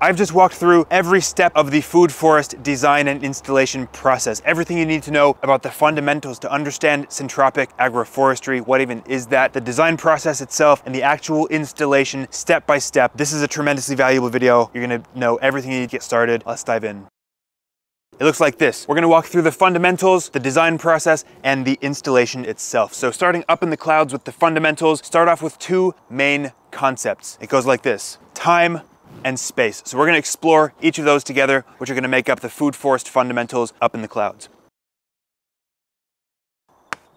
I've just walked through every step of the food forest design and installation process. Everything you need to know about the fundamentals to understand syntropic agroforestry, what even is that, the design process itself, and the actual installation step by step. This is a tremendously valuable video. You're gonna know everything you need to get started. Let's dive in. It looks like this. We're gonna walk through the fundamentals, the design process, and the installation itself. So starting up in the clouds with the fundamentals, start off with two main concepts. It goes like this: time and space. So we're gonna explore each of those together, which are gonna make up the food forest fundamentals up in the clouds.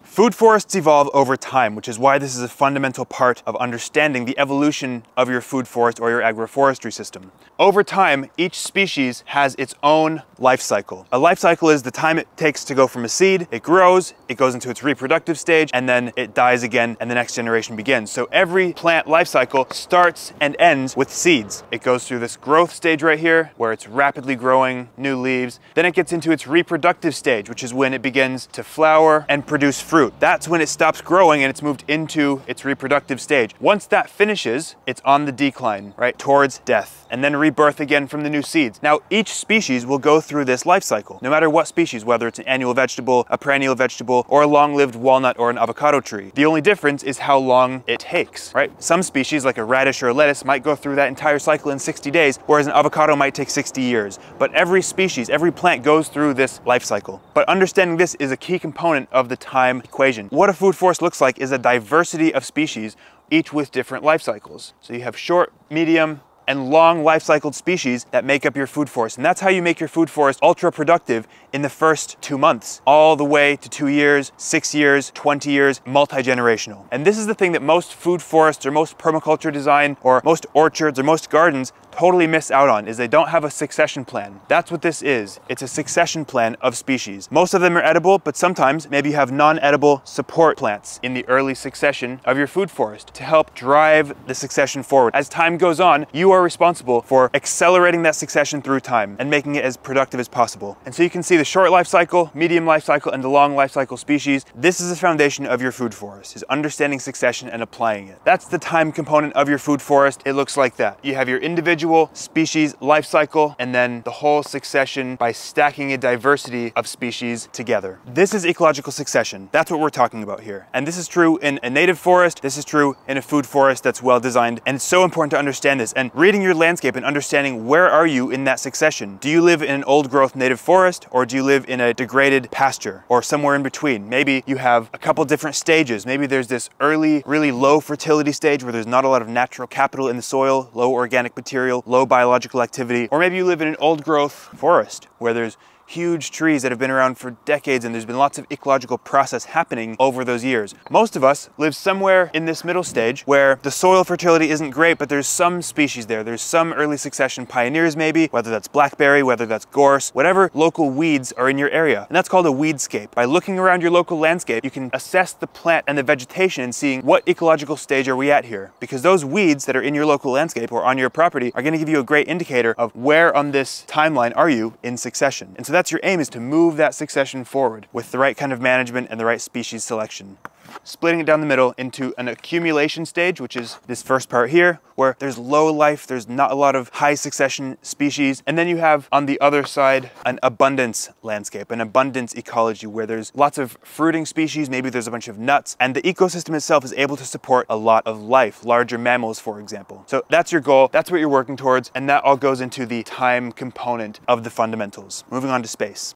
Food forests evolve over time, which is why this is a fundamental part of understanding the evolution of your food forest or your agroforestry system. Over time, each species has its own life cycle. A life cycle is the time it takes to go from a seed, it grows, it goes into its reproductive stage, and then it dies again and the next generation begins. So every plant life cycle starts and ends with seeds. It goes through this growth stage right here, where it's rapidly growing new leaves. Then it gets into its reproductive stage, which is when it begins to flower and produce fruit. That's when it stops growing and it's moved into its reproductive stage. Once that finishes, it's on the decline, right, towards death, and then rebirth again from the new seeds. Now, each species will go through this life cycle, no matter what species, whether it's an annual vegetable, a perennial vegetable, or a long-lived walnut or an avocado tree. The only difference is how long it takes, right? Some species, like a radish or a lettuce, might go through that entire cycle in 60 days, whereas an avocado might take 60 years. But every species, every plant goes through this life cycle. But understanding this is a key component of the time equation. What a food forest looks like is a diversity of species, each with different life cycles. So you have short, medium, and long life-cycled species that make up your food forest. And that's how you make your food forest ultra productive in the first 2 months, all the way to 2 years, 6 years, 20 years, multi-generational. And this is the thing that most food forests or most permaculture design or most orchards or most gardens totally miss out on, is they don't have a succession plan. That's what this is. It's a succession plan of species. Most of them are edible, but sometimes maybe you have non-edible support plants in the early succession of your food forest to help drive the succession forward. As time goes on, you are responsible for accelerating that succession through time and making it as productive as possible. And so you can see the short life cycle, medium life cycle, and the long life cycle species. This is the foundation of your food forest, is understanding succession and applying it. That's the time component of your food forest. It looks like that. You have your individual species life cycle, and then the whole succession by stacking a diversity of species together. This is ecological succession. That's what we're talking about here. And this is true in a native forest. This is true in a food forest that's well designed. And it's so important to understand this. And reading your landscape and understanding where are you in that succession. Do you live in an old growth native forest, or do you live in a degraded pasture, or somewhere in between? Maybe you have a couple different stages. Maybe there's this early, really low fertility stage where there's not a lot of natural capital in the soil, low organic material, low biological activity. Or maybe you live in an old growth forest where there's huge trees that have been around for decades and there's been lots of ecological process happening over those years. Most of us live somewhere in this middle stage where the soil fertility isn't great, but there's some species there. There's some early succession pioneers maybe, whether that's blackberry, whether that's gorse, whatever local weeds are in your area. And that's called a weedscape. By looking around your local landscape, you can assess the plant and the vegetation and seeing what ecological stage are we at here. Because those weeds that are in your local landscape or on your property are going to give you a great indicator of where on this timeline are you in succession. And so that's your aim, is to move that succession forward with the right kind of management and the right species selection. Splitting it down the middle into an accumulation stage, which is this first part here, where there's low life, there's not a lot of high succession species. And then you have on the other side an abundance landscape, an abundance ecology, where there's lots of fruiting species, maybe there's a bunch of nuts, and the ecosystem itself is able to support a lot of life, larger mammals, for example. So that's your goal, that's what you're working towards, and that all goes into the time component of the fundamentals. Moving on to space.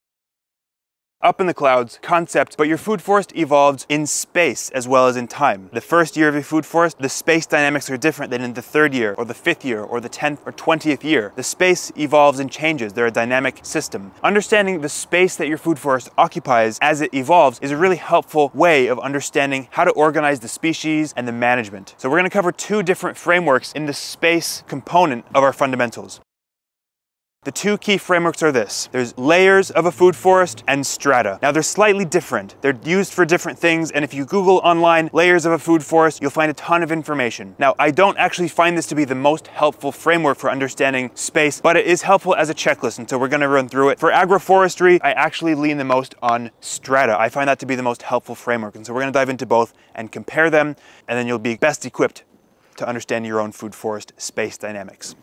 Up in the clouds concept, but your food forest evolves in space as well as in time. The first year of your food forest, the space dynamics are different than in the 3rd year or the 5th year or the 10th or 20th year. The space evolves and changes. They're a dynamic system. Understanding the space that your food forest occupies as it evolves is a really helpful way of understanding how to organize the species and the management. So we're going to cover 2 different frameworks in the space component of our fundamentals. The 2 key frameworks are this. There's layers of a food forest and strata. Now they're slightly different. They're used for different things, and if you Google online layers of a food forest, you'll find a ton of information. Now I don't actually find this to be the most helpful framework for understanding space, but it is helpful as a checklist, and so we're gonna run through it. For agroforestry, I actually lean the most on strata. I find that to be the most helpful framework, and so we're gonna dive into both and compare them, and then you'll be best equipped to understand your own food forest space dynamics.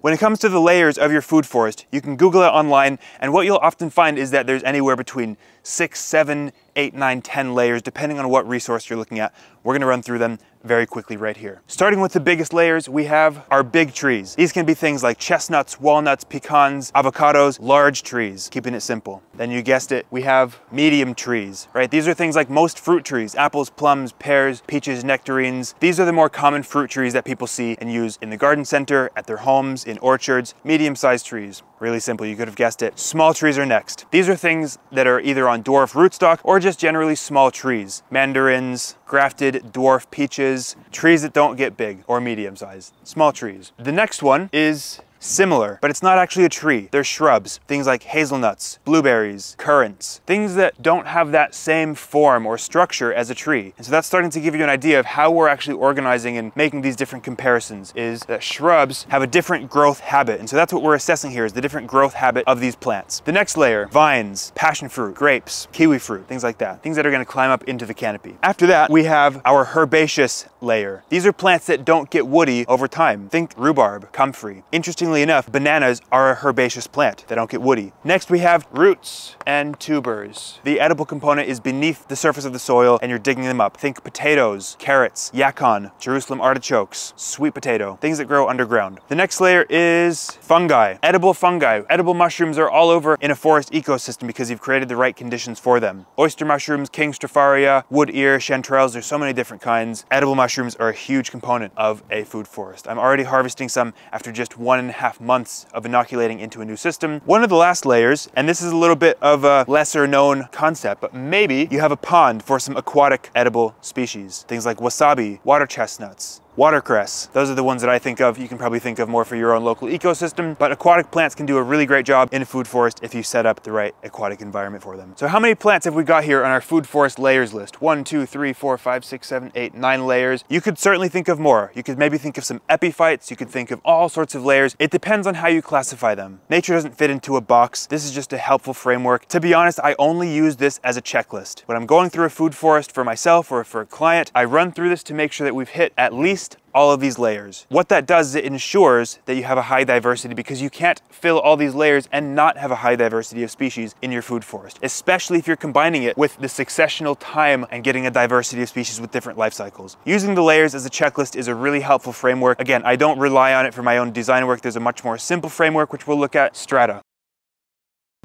When it comes to the layers of your food forest, you can Google it online, and what you'll often find is that there's anywhere between 6, 7, 8, 9, 10 layers, depending on what resource you're looking at. We're gonna run through them very quickly right here. Starting with the biggest layers, we have our big trees. These can be things like chestnuts, walnuts, pecans, avocados, large trees, keeping it simple. Then you guessed it, we have medium trees, right? These are things like most fruit trees, apples, plums, pears, peaches, nectarines. These are the more common fruit trees that people see and use in the garden center, at their homes, in orchards, medium-sized trees. Really simple, you could have guessed it. Small trees are next. These are things that are either on dwarf rootstock or just generally small trees. Mandarins, grafted dwarf peaches, trees that don't get big or medium sized. Small trees. The next one is similar, but it's not actually a tree. They're shrubs. Things like hazelnuts, blueberries, currants, things that don't have that same form or structure as a tree. And so that's starting to give you an idea of how we're actually organizing and making these different comparisons, is that shrubs have a different growth habit. And so that's what we're assessing here, is the different growth habit of these plants. The next layer, vines, passion fruit, grapes, kiwi fruit, things like that. Things that are going to climb up into the canopy. After that, we have our herbaceous layer. These are plants that don't get woody over time. Think rhubarb, comfrey. Interestingly enough, bananas are a herbaceous plant. They don't get woody. Next, we have roots and tubers. The edible component is beneath the surface of the soil and you're digging them up. Think potatoes, carrots, yacon, Jerusalem artichokes, sweet potato, things that grow underground. The next layer is fungi, edible fungi. Edible mushrooms are all over in a forest ecosystem because you've created the right conditions for them. Oyster mushrooms, king stropharia, wood ear, chanterelles, there's so many different kinds. Edible mushrooms are a huge component of a food forest. I'm already harvesting some after just 1.5 months of inoculating into a new system. One of the last layers, and this is a little bit of a lesser known concept, but maybe you have a pond for some aquatic edible species. Things like wasabi, water chestnuts, watercress. Those are the ones that I think of. You can probably think of more for your own local ecosystem, but aquatic plants can do a really great job in a food forest if you set up the right aquatic environment for them. So how many plants have we got here on our food forest layers list? 1, 2, 3, 4, 5, 6, 7, 8, 9 layers. You could certainly think of more. You could maybe think of some epiphytes. You could think of all sorts of layers. It depends on how you classify them. Nature doesn't fit into a box. This is just a helpful framework. To be honest, I only use this as a checklist. When I'm going through a food forest for myself or for a client, I run through this to make sure that we've hit at least all of these layers. What that does is it ensures that you have a high diversity, because you can't fill all these layers and not have a high diversity of species in your food forest, especially if you're combining it with the successional time and getting a diversity of species with different life cycles. Using the layers as a checklist is a really helpful framework. Again, I don't rely on it for my own design work. There's a much more simple framework, which we'll look at, strata.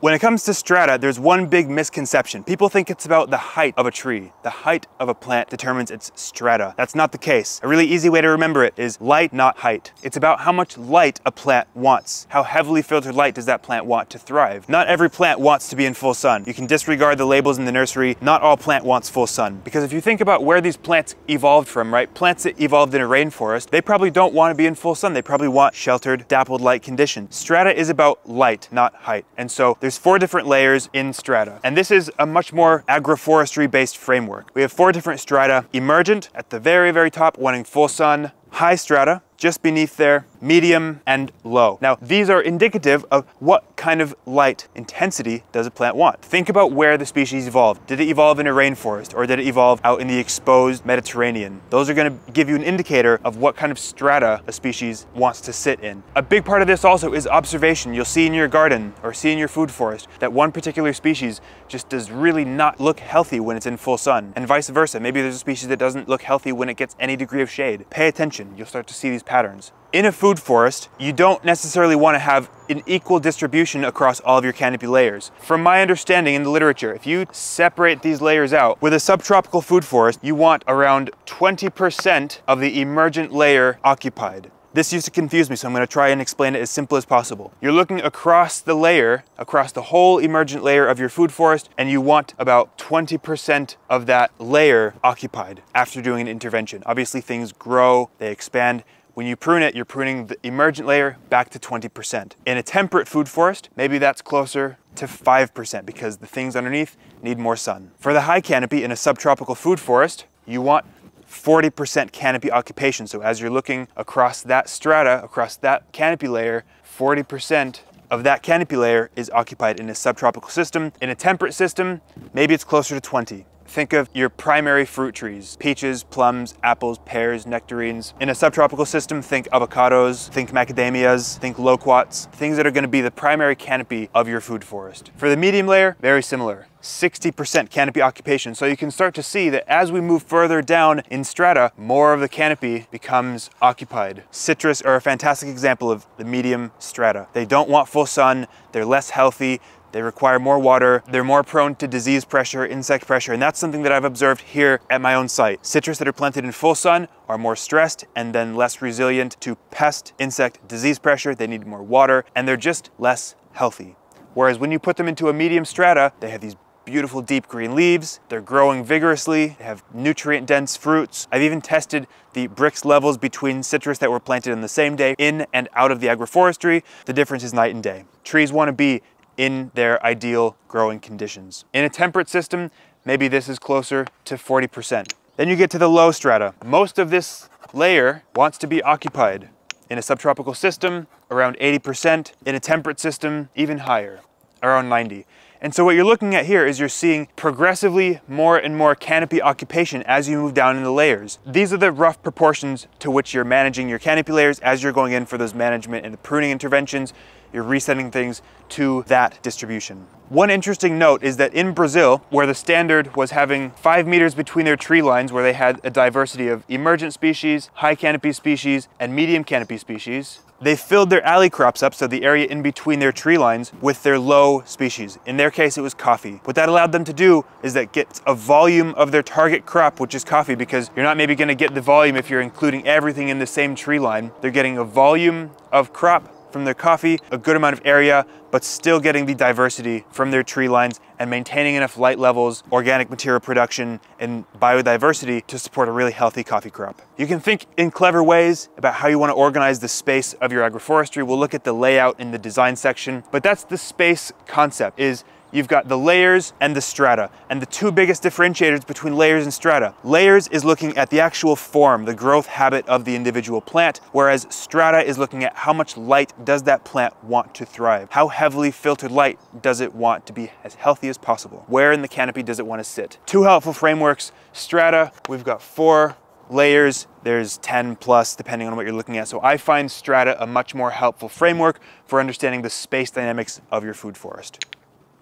When it comes to strata, there's one big misconception. People think it's about the height of a tree. The height of a plant determines its strata. That's not the case. A really easy way to remember it is light, not height. It's about how much light a plant wants. How heavily filtered light does that plant want to thrive? Not every plant wants to be in full sun. You can disregard the labels in the nursery. Not all plant wants full sun. Because if you think about where these plants evolved from, right? Plants that evolved in a rainforest, they probably don't want to be in full sun. They probably want sheltered, dappled light conditions. Strata is about light, not height. And so there's 4 different layers in strata. And this is a much more agroforestry based framework. We have 4 different strata: emergent at the very, very top, wanting full sun; high strata, just beneath there; medium; and low. Now, these are indicative of what kind of light intensity does a plant want. Think about where the species evolved. Did it evolve in a rainforest, or did it evolve out in the exposed Mediterranean? Those are going to give you an indicator of what kind of strata a species wants to sit in. A big part of this also is observation. You'll see in your garden or see in your food forest that one particular species just does really not look healthy when it's in full sun, and vice versa. Maybe there's a species that doesn't look healthy when it gets any degree of shade. Pay attention. You'll start to see these patterns. In a food forest, you don't necessarily want to have an equal distribution across all of your canopy layers. From my understanding in the literature, if you separate these layers out, with a subtropical food forest, you want around 20% of the emergent layer occupied. This used to confuse me, so I'm going to try and explain it as simple as possible. You're looking across the layer, across the whole emergent layer of your food forest, and you want about 20% of that layer occupied after doing an intervention. Obviously, things grow, they expand. When you prune it, you're pruning the emergent layer back to 20%. In a temperate food forest, maybe that's closer to 5% because the things underneath need more sun. For the high canopy in a subtropical food forest, you want 40% canopy occupation. So as you're looking across that strata, across that canopy layer, 40% of that canopy layer is occupied in a subtropical system. In a temperate system, maybe it's closer to 20. think of your primary fruit trees: peaches, plums, apples, pears, nectarines. In a subtropical system, think avocados, think macadamias, think loquats, things that are going to be the primary canopy of your food forest. For the medium layer, very similar. 60% canopy occupation. So you can start to see that as we move further down in strata, more of the canopy becomes occupied. Citrus are a fantastic example of the medium strata. They don't want full sun, they're less healthy, they require more water, they're more prone to disease pressure, insect pressure, and that's something that I've observed here at my own site. Citrus that are planted in full sun are more stressed and then less resilient to pest, insect, disease pressure. They need more water, and they're just less healthy. Whereas when you put them into a medium strata, they have these beautiful deep green leaves, they're growing vigorously, they have nutrient-dense fruits. I've even tested the Brix levels between citrus that were planted in the same day in and out of the agroforestry. The difference is night and day. Trees want to be in their ideal growing conditions. In a temperate system, maybe this is closer to 40%. Then you get to the low strata. Most of this layer wants to be occupied. In a subtropical system, around 80%. In a temperate system, even higher, around 90%. And so what you're looking at here is you're seeing progressively more and more canopy occupation as you move down in the layers. These are the rough proportions to which you're managing your canopy layers as you're going in for those management and the pruning interventions. You're resetting things to that distribution. One interesting note is that in Brazil, where the standard was having 5 meters between their tree lines, where they had a diversity of emergent species, high canopy species, and medium canopy species, they filled their alley crops up, so the area in between their tree lines, with their low species. In their case, it was coffee. What that allowed them to do is that get a volume of their target crop, which is coffee, because you're not maybe gonna get the volume if you're including everything in the same tree line. They're getting a volume of crop from their coffee, a good amount of area, but still getting the diversity from their tree lines and maintaining enough light levels, organic material production, and biodiversity to support a really healthy coffee crop. You can think in clever ways about how you want to organize the space of your agroforestry. We'll look at the layout in the design section, but that's the space concept. Is you've got the layers and the strata, and the two biggest differentiators between layers and strata. Layers is looking at the actual form, the growth habit of the individual plant, whereas strata is looking at how much light does that plant want to thrive? How heavily filtered light does it want to be as healthy as possible? Where in the canopy does it want to sit? Two helpful frameworks. Strata, we've got 4 layers, there's 10 plus depending on what you're looking at. So I find strata a much more helpful framework for understanding the space dynamics of your food forest.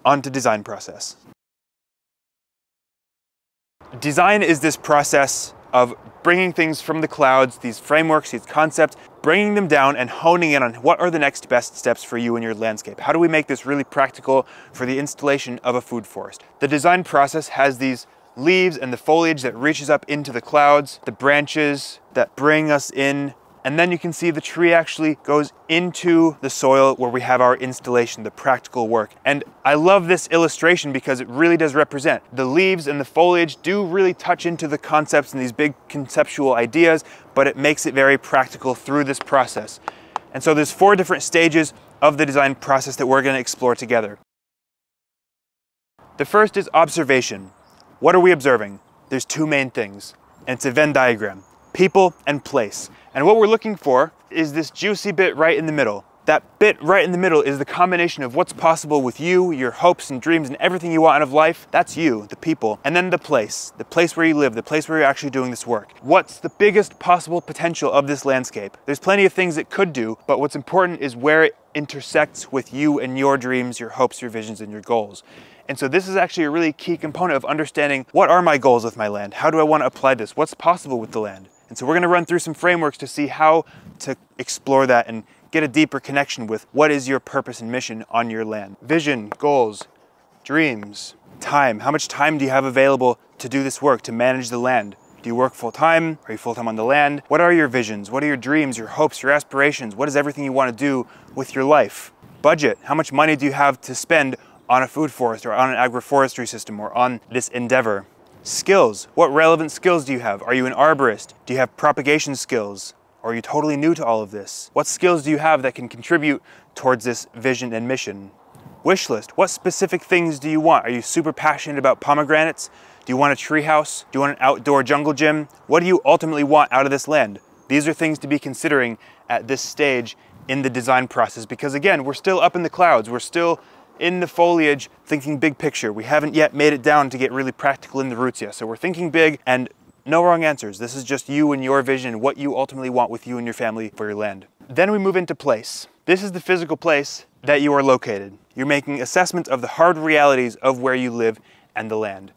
On to design process. Design is this process of bringing things from the clouds, these frameworks, these concepts, bringing them down and honing in on what are the next best steps for you in your landscape. How do we make this really practical for the installation of a food forest? The design process has these leaves and the foliage that reaches up into the clouds, the branches that bring us in, and then you can see the tree actually goes into the soil where we have our installation, the practical work. And I love this illustration because it really does represent. The leaves and the foliage do really touch into the concepts and these big conceptual ideas, but it makes it very practical through this process. And so there's 4 different stages of the design process that we're going to explore together. The first is observation. What are we observing? There's 2 main things, and it's a Venn diagram: people and place. And what we're looking for is this juicy bit right in the middle. That bit right in the middle is the combination of what's possible with you, your hopes and dreams and everything you want out of life. That's you, the people. And then the place where you live, the place where you're actually doing this work. What's the biggest possible potential of this landscape? There's plenty of things it could do, but what's important is where it intersects with you and your dreams, your hopes, your visions, and your goals. And so this is actually a really key component of understanding, what are my goals with my land? How do I want to apply this? What's possible with the land? And so we're going to run through some frameworks to see how to explore that and get a deeper connection with what is your purpose and mission on your land. Vision, goals, dreams, time. How much time do you have available to do this work, to manage the land? Do you work full-time? Are you full-time on the land? What are your visions? What are your dreams, your hopes, your aspirations? What is everything you want to do with your life? Budget. How much money do you have to spend on a food forest or on an agroforestry system or on this endeavor? Skills. What relevant skills do you have? Are you an arborist? Do you have propagation skills? Or are you totally new to all of this? What skills do you have that can contribute towards this vision and mission? Wish list. What specific things do you want? Are you super passionate about pomegranates? Do you want a tree house? Do you want an outdoor jungle gym? What do you ultimately want out of this land? These are things to be considering at this stage in the design process, because again, we're still up in the clouds. We're still in the foliage, thinking big picture. We haven't yet made it down to get really practical in the roots yet. So we're thinking big, and no wrong answers. This is just you and your vision, what you ultimately want with you and your family for your land. Then we move into place. This is the physical place that you are located. You're making assessments of the hard realities of where you live and the land.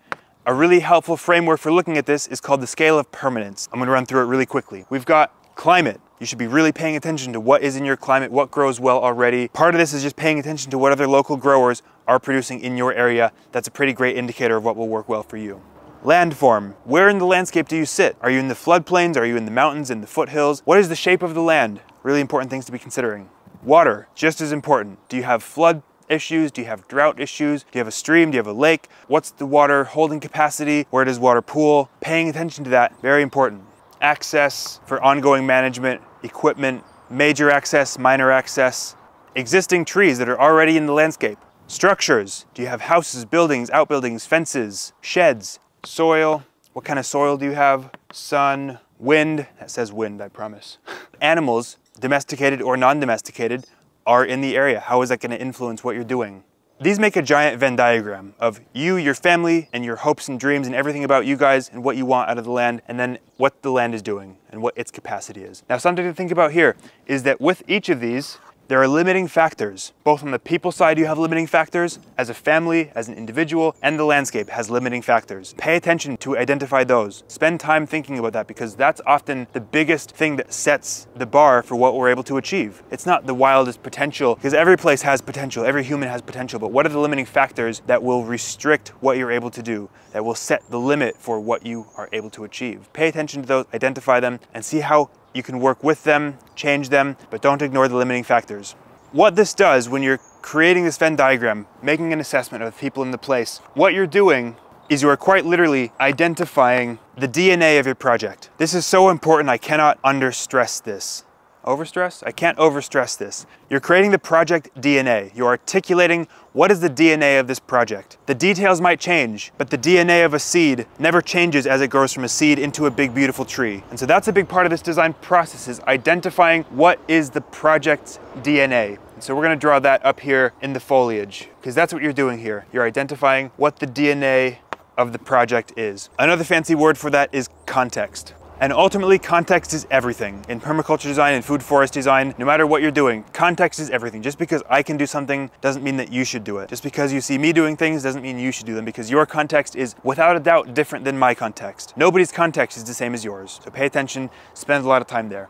A really helpful framework for looking at this is called the scale of permanence. I'm going to run through it really quickly. We've got climate. You should be really paying attention to what is in your climate, what grows well already. Part of this is just paying attention to what other local growers are producing in your area. That's a pretty great indicator of what will work well for you. Landform. Where in the landscape do you sit? Are you in the floodplains? Are you in the mountains, in the foothills? What is the shape of the land? Really important things to be considering. Water, just as important. Do you have flood issues? Do you have drought issues? Do you have a stream? Do you have a lake? What's the water holding capacity? Where does water pool? Paying attention to that, very important. Access for ongoing management, equipment, major access, minor access, existing trees that are already in the landscape. Structures, do you have houses, buildings, outbuildings, fences, sheds, soil? What kind of soil do you have? Sun, wind, that says wind, I promise. Animals, domesticated or non-domesticated, are in the area. How is that going to influence what you're doing? These make a giant Venn diagram of you, your family, and your hopes and dreams and everything about you guys and what you want out of the land, and then what the land is doing and what its capacity is. Now, something to think about here is that with each of these, there are limiting factors. Both on the people side, you have limiting factors, as a family, as an individual, and the landscape has limiting factors. Pay attention to identify those. Spend time thinking about that, because that's often the biggest thing that sets the bar for what we're able to achieve. It's not the wildest potential, because every place has potential, every human has potential, but what are the limiting factors that will restrict what you're able to do, that will set the limit for what you are able to achieve? Pay attention to those, identify them, and see how you can work with them, change them, but don't ignore the limiting factors. What this does when you're creating this Venn diagram, making an assessment of the people in the place, what you're doing is you are quite literally identifying the DNA of your project. This is so important, I cannot understress this. Overstress? I can't overstress this. You're creating the project DNA. You're articulating what is the DNA of this project. The details might change, but the DNA of a seed never changes as it grows from a seed into a big, beautiful tree. And so that's a big part of this design process, is identifying what is the project's DNA. And so we're going to draw that up here in the foliage, because that's what you're doing here. You're identifying what the DNA of the project is. Another fancy word for that is context. And ultimately, context is everything. In permaculture design and food forest design, no matter what you're doing, context is everything. Just because I can do something doesn't mean that you should do it. Just because you see me doing things doesn't mean you should do them, because your context is without a doubt different than my context. Nobody's context is the same as yours. So pay attention, spend a lot of time there.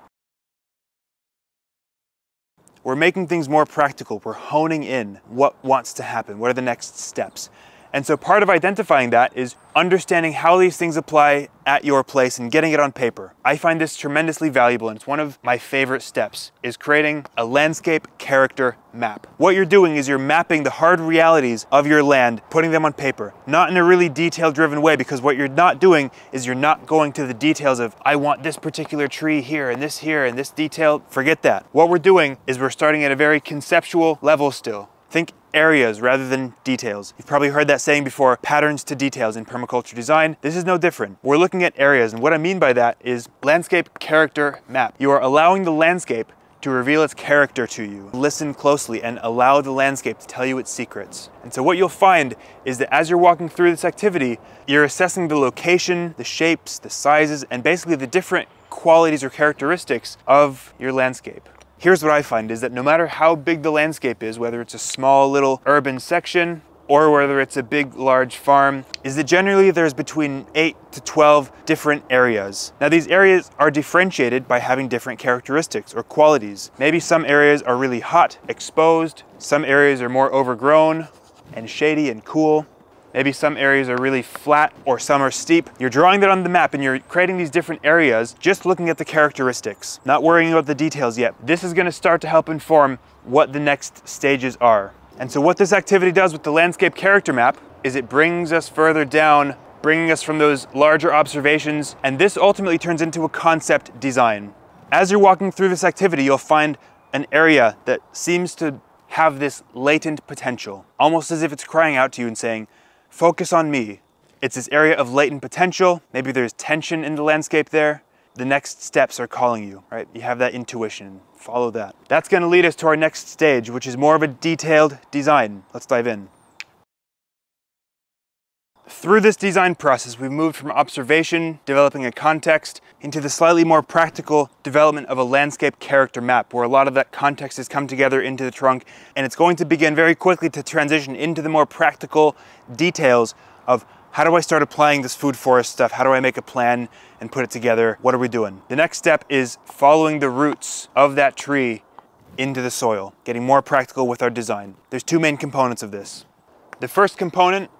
We're making things more practical. We're honing in what wants to happen. What are the next steps? And so part of identifying that is understanding how these things apply at your place and getting it on paper. I find this tremendously valuable, and it's one of my favorite steps, is creating a landscape character map. What you're doing is you're mapping the hard realities of your land, putting them on paper, not in a really detail-driven way, because what you're not doing is you're not going to the details of, I want this particular tree here and this detail. Forget that. What we're doing is we're starting at a very conceptual level still. Think areas rather than details. You've probably heard that saying before, patterns to details in permaculture design. This is no different. We're looking at areas, and what I mean by that is landscape character map. You are allowing the landscape to reveal its character to you. Listen closely and allow the landscape to tell you its secrets. And so what you'll find is that as you're walking through this activity, you're assessing the location, the shapes, the sizes, and basically the different qualities or characteristics of your landscape. Here's what I find is that no matter how big the landscape is, whether it's a small little urban section or whether it's a big, large farm, is that generally there's between 8 to 12 different areas. Now these areas are differentiated by having different characteristics or qualities. Maybe some areas are really hot, exposed. Some areas are more overgrown and shady and cool. Maybe some areas are really flat or some are steep. You're drawing that on the map and you're creating these different areas just looking at the characteristics, not worrying about the details yet. This is going to start to help inform what the next stages are. And so what this activity does with the landscape character map is it brings us further down, bringing us from those larger observations, and this ultimately turns into a concept design. As you're walking through this activity, you'll find an area that seems to have this latent potential, almost as if it's crying out to you and saying, focus on me. It's this area of latent potential. Maybe there's tension in the landscape there. the next steps are calling you, right? You have that intuition, follow that. That's gonna lead us to our next stage, which is more of a detailed design. Let's dive in. Through this design process, we've moved from observation, developing a context, into the slightly more practical development of a landscape character map, where a lot of that context has come together into the trunk, and it's going to begin very quickly to transition into the more practical details of how do I start applying this food forest stuff? How do I make a plan and put it together? What are we doing? The next step is following the roots of that tree into the soil, getting more practical with our design. There's two main components of this. The first component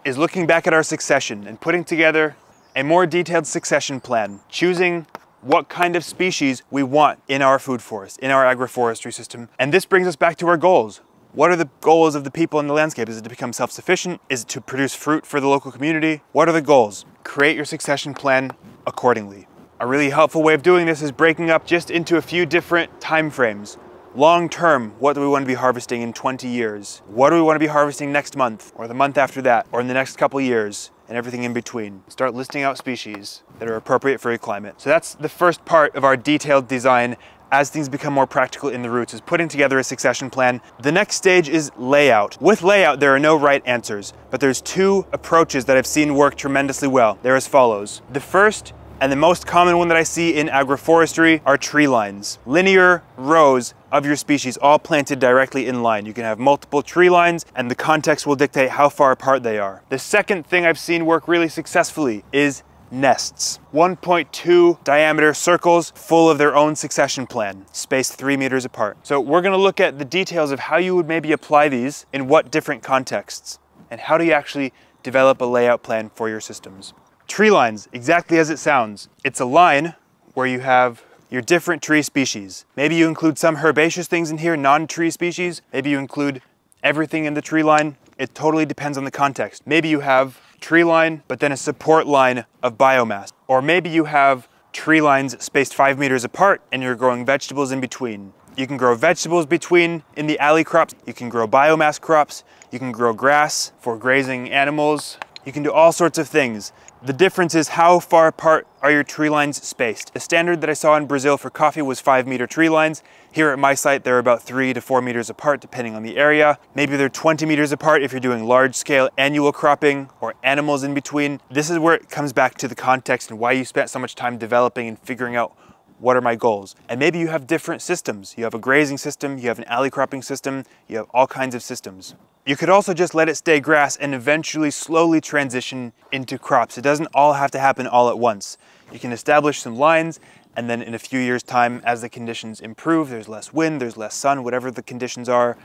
is looking back at our succession and putting together a more detailed succession plan, choosing what kind of species we want in our food forest, in our agroforestry system. And this brings us back to our goals. What are the goals of the people in the landscape? Is it to become self-sufficient? Is it to produce fruit for the local community? What are the goals? Create your succession plan accordingly. A really helpful way of doing this is breaking up just into a few different time frames. Long term, what do we want to be harvesting in 20 years? What do we want to be harvesting next month, or the month after that, or in the next couple years, and everything in between? Start listing out species that are appropriate for your climate. So that's the first part of our detailed design as things become more practical in the roots, is putting together a succession plan. The next stage is layout. With layout, there are no right answers, but there's two approaches that I've seen work tremendously well. They're as follows. The first, and the most common one that I see in agroforestry, are tree lines. Linear rows of your species all planted directly in line. You can have multiple tree lines and the context will dictate how far apart they are. The second thing I've seen work really successfully is nests. 1.2 diameter circles full of their own succession plan, spaced 3 meters apart. So we're gonna look at the details of how you would maybe apply these in what different contexts, and how do you actually develop a layout plan for your systems. Tree lines, exactly as it sounds. It's a line where you have your different tree species. Maybe you include some herbaceous things in here, non-tree species. Maybe you include everything in the tree line. It totally depends on the context. Maybe you have tree line, but then a support line of biomass. Or maybe you have tree lines spaced 5 meters apart and you're growing vegetables in between. You can grow vegetables between in the alley crops. You can grow biomass crops. You can grow grass for grazing animals. You can do all sorts of things. The difference is how far apart are your tree lines spaced. The standard that I saw in Brazil for coffee was 5 meter tree lines. Here at my site, they're about 3 to 4 meters apart, depending on the area. Maybe they're 20 meters apart if you're doing large scale annual cropping or animals in between. This is where it comes back to the context and why you spent so much time developing and figuring out what are my goals. And maybe you have different systems. You have a grazing system, you have an alley cropping system, you have all kinds of systems. You could also just let it stay grass and eventually slowly transition into crops. It doesn't all have to happen all at once. You can establish some lines, and then in a few years' time, as the conditions improve, there's less wind, there's less sun, whatever the conditions are,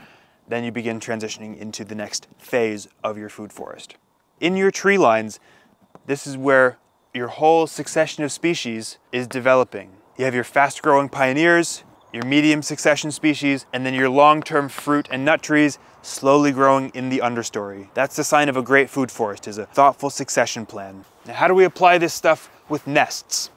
then you begin transitioning into the next phase of your food forest. In your tree lines, this is where your whole succession of species is developing. You have your fast-growing pioneers, your medium succession species, and then your long-term fruit and nut trees slowly growing in the understory. That's the sign of a great food forest, is a thoughtful succession plan. Now, how do we apply this stuff with nests?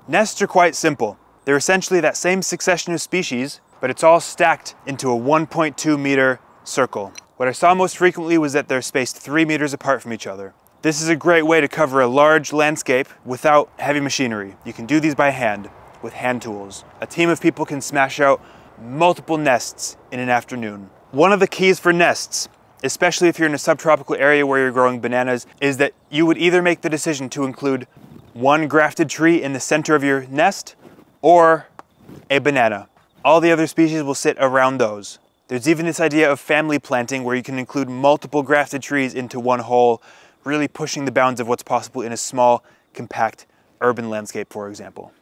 Nests are quite simple. They're essentially that same succession of species, but it's all stacked into a 1.2 meter circle. What I saw most frequently was that they're spaced 3 meters apart from each other. This is a great way to cover a large landscape without heavy machinery. You can do these by hand, with hand tools. A team of people can smash out multiple nests in an afternoon. One of the keys for nests, especially if you're in a subtropical area where you're growing bananas, is that you would either make the decision to include one grafted tree in the center of your nest or a banana. All the other species will sit around those. There's even this idea of family planting where you can include multiple grafted trees into one hole, really pushing the bounds of what's possible in a small, compact urban landscape, for example.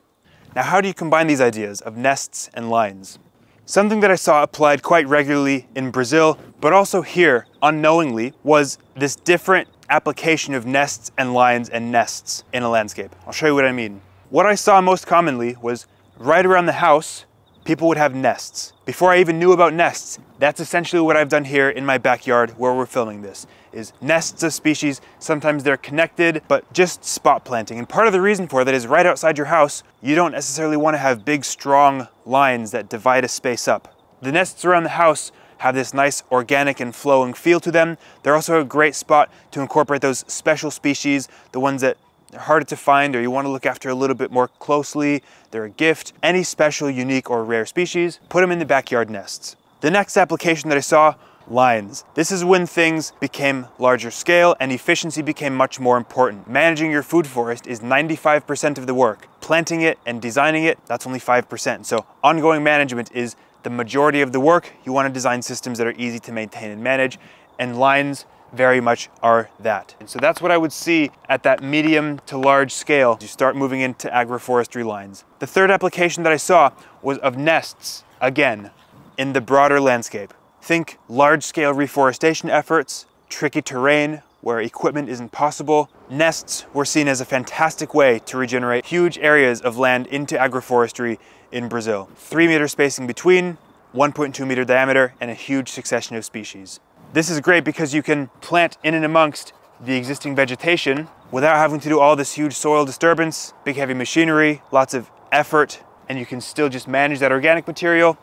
Now, how do you combine these ideas of nests and lines? Something that I saw applied quite regularly in Brazil, but also here, unknowingly, was this different application of nests and lines and nests in a landscape. I'll show you what I mean. What I saw most commonly was right around the house, people would have nests. Before I even knew about nests, that's essentially what I've done here in my backyard where we're filming this, is nests of species. Sometimes they're connected, but just spot planting. And part of the reason for that is right outside your house, you don't necessarily want to have big, strong lines that divide a space up. The nests around the house have this nice organic and flowing feel to them. They're also a great spot to incorporate those special species, the ones that they're harder to find, or you want to look after a little bit more closely, they're a gift, any special, unique, or rare species, put them in the backyard nests. The next application that I saw, lines. This is when things became larger scale and efficiency became much more important. Managing your food forest is 95% of the work. Planting it and designing it, that's only 5%. So ongoing management is the majority of the work. You want to design systems that are easy to maintain and manage, and lines very much are that. And so that's what I would see at that medium to large scale. You start moving into agroforestry lines. The third application that I saw was of nests, again, in the broader landscape. Think large-scale reforestation efforts, tricky terrain where equipment isn't possible. Nests were seen as a fantastic way to regenerate huge areas of land into agroforestry in Brazil. 3-meter spacing between, 1.2 meter diameter, and a huge succession of species. This is great because you can plant in and amongst the existing vegetation without having to do all this huge soil disturbance, big heavy machinery, lots of effort, and you can still just manage that organic material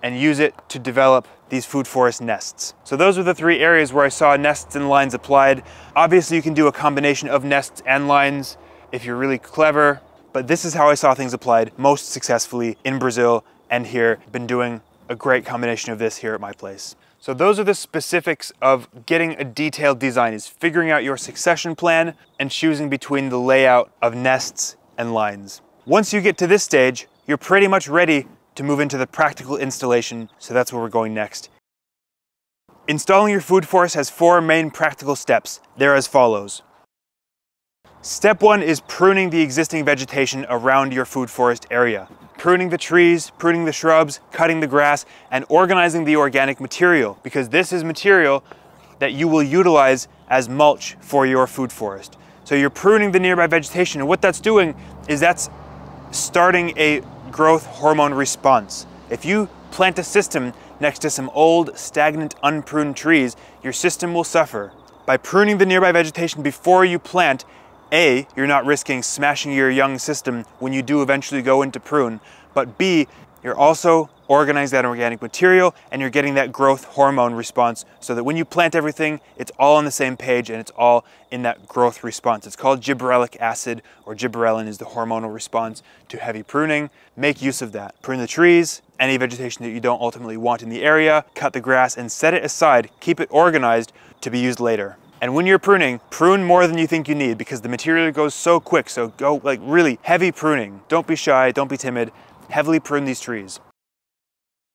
and use it to develop these food forest nests. So those are the 3 areas where I saw nests and lines applied. Obviously you can do a combination of nests and lines if you're really clever, but this is how I saw things applied most successfully in Brazil and here. Been doing a great combination of this here at my place. So those are the specifics of getting a detailed design, is figuring out your succession plan and choosing between the layout of nests and lines. Once you get to this stage, you're pretty much ready to move into the practical installation, so that's where we're going next. Installing your food forest has 4 main practical steps. They're as follows. Step 1 is pruning the existing vegetation around your food forest area. Pruning the trees, pruning the shrubs, cutting the grass, and organizing the organic material, because this is material that you will utilize as mulch for your food forest. So you're pruning the nearby vegetation, and what that's doing is that's starting a growth hormone response. If you plant a system next to some old, stagnant, unpruned trees, your system will suffer. By pruning the nearby vegetation before you plant, A, you're not risking smashing your young system when you do eventually go into prune, but B, you're also organizing that organic material and you're getting that growth hormone response so that when you plant everything, it's all on the same page and it's all in that growth response. It's called gibberellic acid, or gibberellin is the hormonal response to heavy pruning. Make use of that. Prune the trees, any vegetation that you don't ultimately want in the area, cut the grass and set it aside. Keep it organized to be used later. And when you're pruning, prune more than you think you need because the material goes so quick. So go like really heavy pruning. Don't be shy, don't be timid. Heavily prune these trees.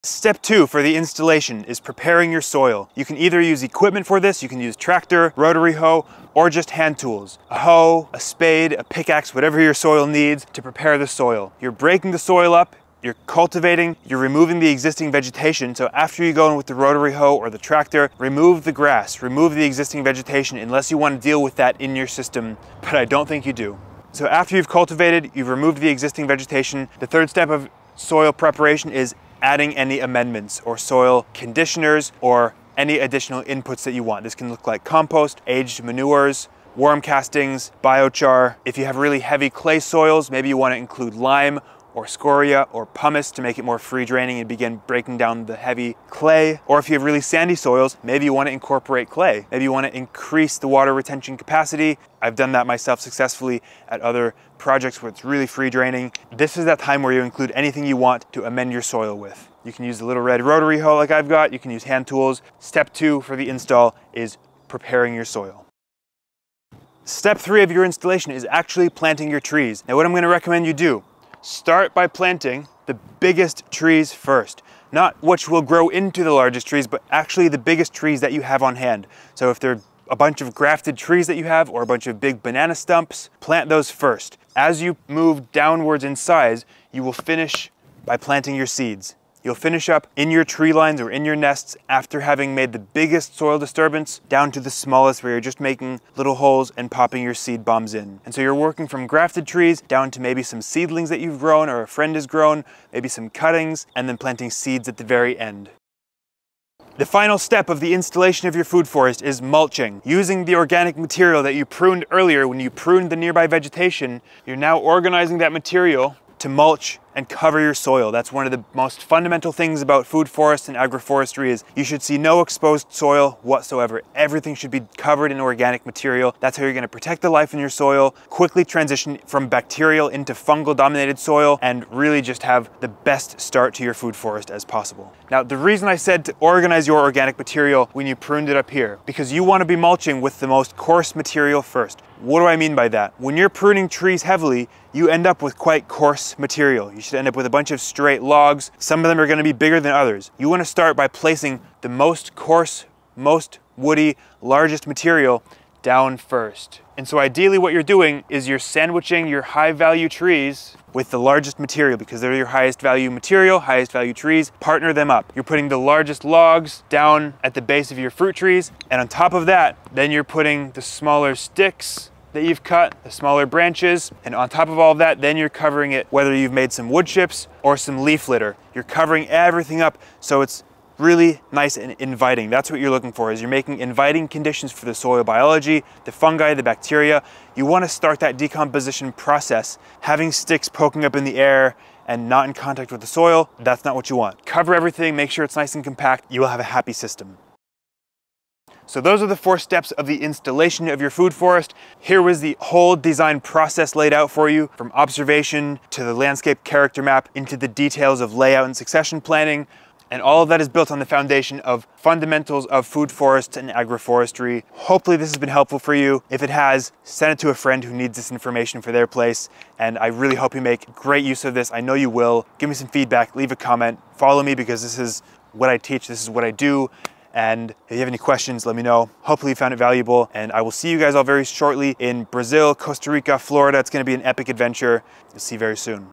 Step 2 for the installation is preparing your soil. You can either use equipment for this, you can use tractor, rotary hoe, or just hand tools. A hoe, a spade, a pickaxe, whatever your soil needs to prepare the soil. You're breaking the soil up, you're cultivating, you're removing the existing vegetation. So after you go in with the rotary hoe or the tractor, remove the grass, remove the existing vegetation unless you want to deal with that in your system, but I don't think you do. So after you've cultivated, you've removed the existing vegetation, the third step of soil preparation is adding any amendments or soil conditioners or any additional inputs that you want. This can look like compost, aged manures, worm castings, biochar. If you have really heavy clay soils, maybe you want to include lime or scoria or pumice to make it more free draining and begin breaking down the heavy clay. Or if you have really sandy soils, maybe you want to incorporate clay. Maybe you want to increase the water retention capacity. I've done that myself successfully at other projects where it's really free draining. This is that time where you include anything you want to amend your soil with. You can use the little red rotary hoe like I've got, you can use hand tools. Step 2 for the install is preparing your soil. Step 3 of your installation is actually planting your trees. Now what I'm going to recommend you do, start by planting the biggest trees first. Not which will grow into the largest trees, but actually the biggest trees that you have on hand. So if they're a bunch of grafted trees that you have or a bunch of big banana stumps, plant those first. As you move downwards in size, you will finish by planting your seeds. You'll finish up in your tree lines or in your nests after having made the biggest soil disturbance down to the smallest where you're just making little holes and popping your seed bombs in. And so you're working from grafted trees down to maybe some seedlings that you've grown or a friend has grown, maybe some cuttings, and then planting seeds at the very end. The final step of the installation of your food forest is mulching. Using the organic material that you pruned earlier when you pruned the nearby vegetation, you're now organizing that material to mulch and cover your soil. That's one of the most fundamental things about food forests and agroforestry is you should see no exposed soil whatsoever. Everything should be covered in organic material. That's how you're going to protect the life in your soil, quickly transition from bacterial into fungal dominated soil, and really just have the best start to your food forest as possible. Now, the reason I said to organize your organic material when you pruned it up here, because you want to be mulching with the most coarse material first. What do I mean by that? When you're pruning trees heavily, you end up with quite coarse material. You should end up with a bunch of straight logs. Some of them are going to be bigger than others. You want to start by placing the most coarse, most woody, largest material down first. And so ideally what you're doing is you're sandwiching your high value trees with the largest material because they're your highest value material, highest value trees. Partner them up. You're putting the largest logs down at the base of your fruit trees, and on top of that, then you're putting the smaller sticks that you've cut, the smaller branches, and on top of all of that, then you're covering it, whether you've made some wood chips or some leaf litter. You're covering everything up so it's really nice and inviting. That's what you're looking for, is you're making inviting conditions for the soil biology, the fungi, the bacteria. You want to start that decomposition process. Having sticks poking up in the air and not in contact with the soil, that's not what you want. Cover everything, make sure it's nice and compact. You will have a happy system. So those are the 4 steps of the installation of your food forest. Here was the whole design process laid out for you, from observation to the landscape character map into the details of layout and succession planning. And all of that is built on the foundation of fundamentals of food forests and agroforestry. Hopefully this has been helpful for you. If it has, send it to a friend who needs this information for their place. And I really hope you make great use of this. I know you will. Give me some feedback, leave a comment, follow me because this is what I teach, this is what I do. And if you have any questions, let me know. Hopefully you found it valuable, and I will see you guys all very shortly in Brazil, Costa Rica, Florida. It's going to be an epic adventure. You'll see you very soon.